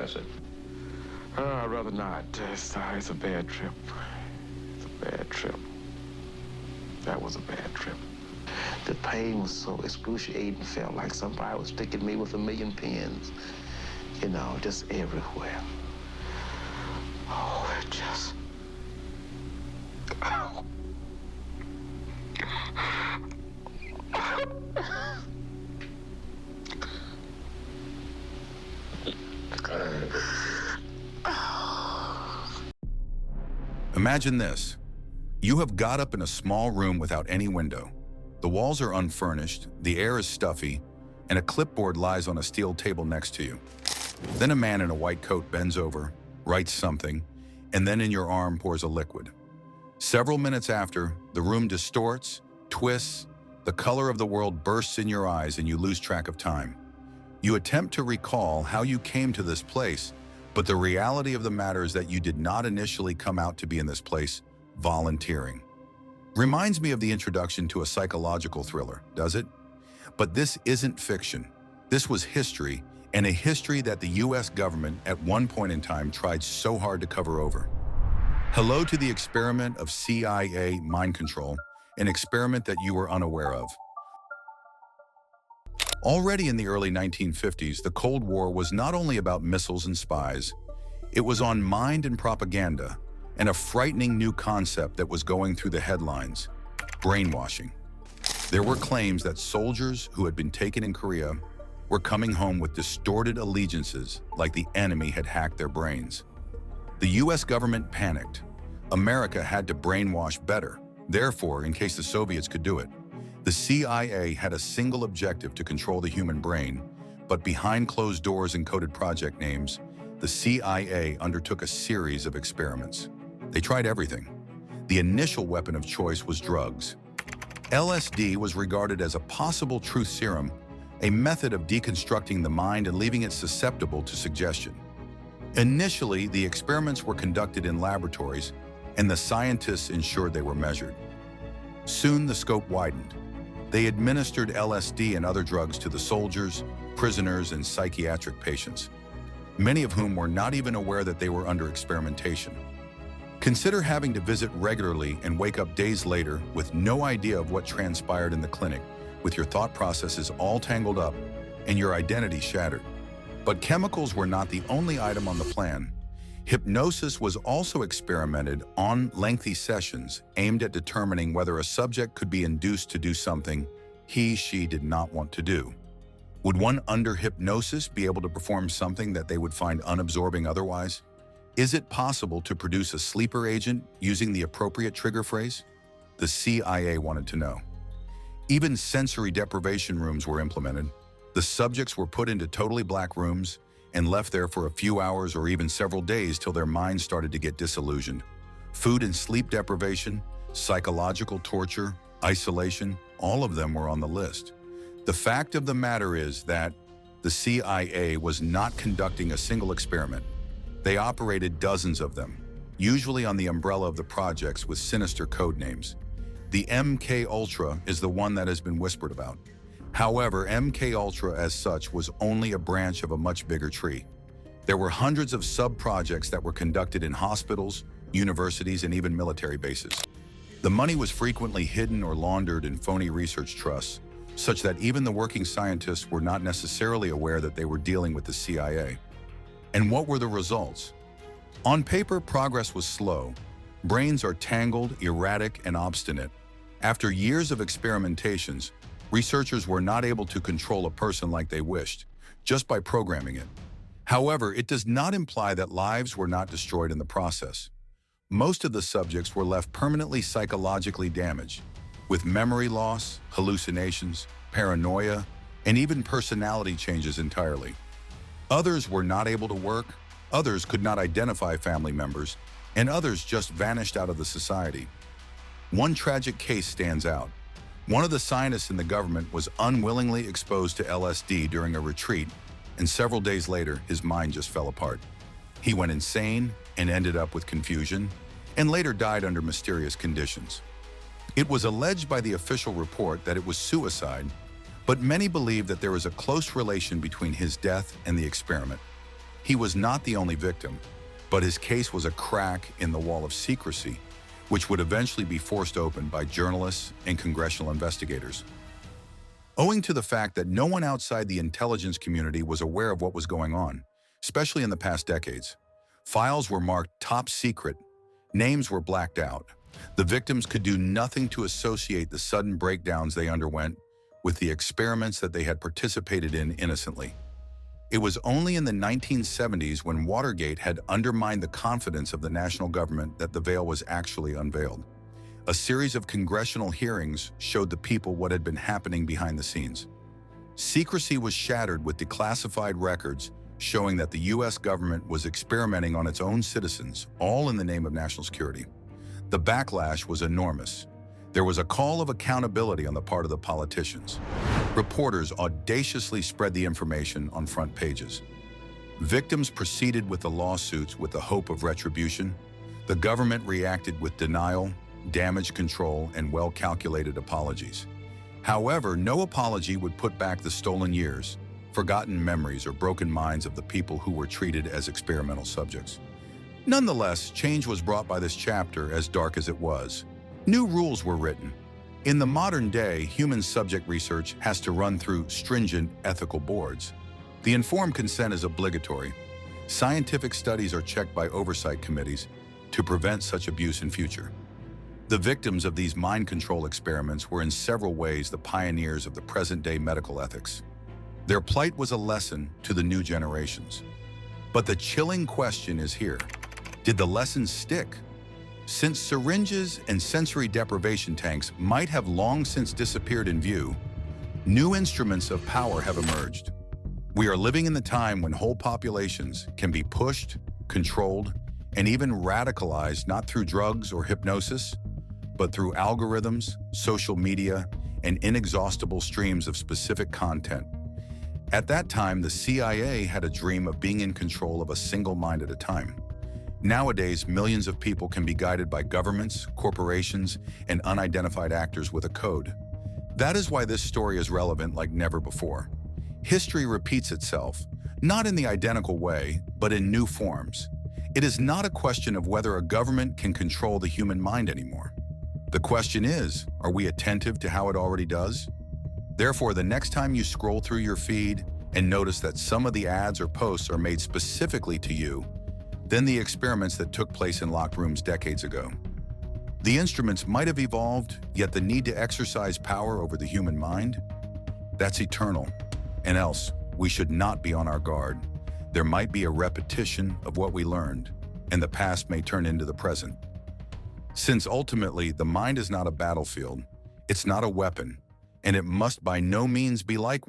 acid? I'd rather not. It's a bad trip. It's a bad trip. That was a bad trip. The pain was so excruciating. Felt like somebody was sticking me with 1,000,000 pins. You know, just everywhere. Oh, it just... Oh. Imagine this. You have got up in a small room without any window. The walls are unfurnished, the air is stuffy, and a clipboard lies on a steel table next to you. Then a man in a white coat bends over, writes something, and then in your arm pours a liquid. Several minutes after, the room distorts, twists, the color of the world bursts in your eyes and you lose track of time. You attempt to recall how you came to this place, but the reality of the matter is that you did not initially come out to be in this place volunteering. Reminds me of the introduction to a psychological thriller, does it? But this isn't fiction. This was history, and a history that the US government at one point in time tried so hard to cover over. Hello to the experiment of CIA mind control, an experiment that you were unaware of. Already in the early 1950s, the Cold War was not only about missiles and spies. It was on mind and propaganda, and a frightening new concept that was going through the headlines: brainwashing. There were claims that soldiers who had been taken in Korea were coming home with distorted allegiances, like the enemy had hacked their brains. The US government panicked. America had to brainwash better. Therefore, in case the Soviets could do it, the CIA had a single objective: to control the human brain. But behind closed doors and coded project names, the CIA undertook a series of experiments. They tried everything. The initial weapon of choice was drugs. LSD was regarded as a possible truth serum, a method of deconstructing the mind and leaving it susceptible to suggestion. Initially, the experiments were conducted in laboratories, and the scientists ensured they were measured. Soon, the scope widened. They administered LSD and other drugs to the soldiers, prisoners, and psychiatric patients, many of whom were not even aware that they were under experimentation. Consider having to visit regularly and wake up days later with no idea of what transpired in the clinic, with your thought processes all tangled up and your identity shattered. But chemicals were not the only item on the plan. Hypnosis was also experimented on lengthy sessions aimed at determining whether a subject could be induced to do something she did not want to do. Would one under hypnosis be able to perform something that they would find unabsorbing otherwise? Is it possible to produce a sleeper agent using the appropriate trigger phrase? The CIA wanted to know. Even sensory deprivation rooms were implemented. The subjects were put into totally black rooms and left there for a few hours or even several days till their minds started to get disillusioned. Food and sleep deprivation, psychological torture, isolation, all of them were on the list. The fact of the matter is that the CIA was not conducting a single experiment. They operated dozens of them, usually on the umbrella of the projects with sinister code names. The MK Ultra is the one that has been whispered about. However, MK Ultra as such was only a branch of a much bigger tree. There were hundreds of sub-projects that were conducted in hospitals, universities, and even military bases. The money was frequently hidden or laundered in phony research trusts, such that even the working scientists were not necessarily aware that they were dealing with the CIA. And what were the results? On paper, progress was slow. Brains are tangled, erratic, and obstinate. After years of experimentations, researchers were not able to control a person like they wished, just by programming it. However, it does not imply that lives were not destroyed in the process. Most of the subjects were left permanently psychologically damaged, with memory loss, hallucinations, paranoia, and even personality changes entirely. Others were not able to work, others could not identify family members, and others just vanished out of the society. One tragic case stands out. One of the scientists in the government was unwillingly exposed to LSD during a retreat, and several days later, his mind just fell apart. He went insane and ended up with confusion, and later died under mysterious conditions. It was alleged by the official report that it was suicide, but many believe that there is a close relation between his death and the experiment. He was not the only victim, but his case was a crack in the wall of secrecy, which would eventually be forced open by journalists and congressional investigators. Owing to the fact that no one outside the intelligence community was aware of what was going on, especially in the past decades, files were marked top secret, names were blacked out. The victims could do nothing to associate the sudden breakdowns they underwent with the experiments that they had participated in innocently. It was only in the 1970s, when Watergate had undermined the confidence of the national government, that the veil was actually unveiled. A series of congressional hearings showed the people what had been happening behind the scenes. Secrecy was shattered with declassified records showing that the U.S. government was experimenting on its own citizens, all in the name of national security. The backlash was enormous. There was a call of accountability on the part of the politicians. Reporters audaciously spread the information on front pages. Victims proceeded with the lawsuits with the hope of retribution. The government reacted with denial, damage control, and well-calculated apologies. However, no apology would put back the stolen years, forgotten memories, or broken minds of the people who were treated as experimental subjects. Nonetheless, change was brought by this chapter, as dark as it was. New rules were written. In the modern day, human subject research has to run through stringent ethical boards. The informed consent is obligatory. Scientific studies are checked by oversight committees to prevent such abuse in future. The victims of these mind control experiments were in several ways the pioneers of the present-day medical ethics. Their plight was a lesson to the new generations. But the chilling question is here: did the lessons stick? Since syringes and sensory deprivation tanks might have long since disappeared in view, new instruments of power have emerged. We are living in the time when whole populations can be pushed, controlled, and even radicalized, not through drugs or hypnosis, but through algorithms, social media, and inexhaustible streams of specific content. At that time, the CIA had a dream of being in control of a single mind at a time. Nowadays, millions of people can be guided by governments, corporations, and unidentified actors with a code. That is why this story is relevant like never before. History repeats itself, not in the identical way, but in new forms. It is not a question of whether a government can control the human mind anymore. The question is, are we attentive to how it already does? Therefore, the next time you scroll through your feed and notice that some of the ads or posts are made specifically to you, then the experiments that took place in locked rooms decades ago. The instruments might have evolved, yet the need to exercise power over the human mind, that's eternal. And else, we should not be on our guard. There might be a repetition of what we learned, and the past may turn into the present. Since ultimately, the mind is not a battlefield, it's not a weapon, and it must by no means be like one.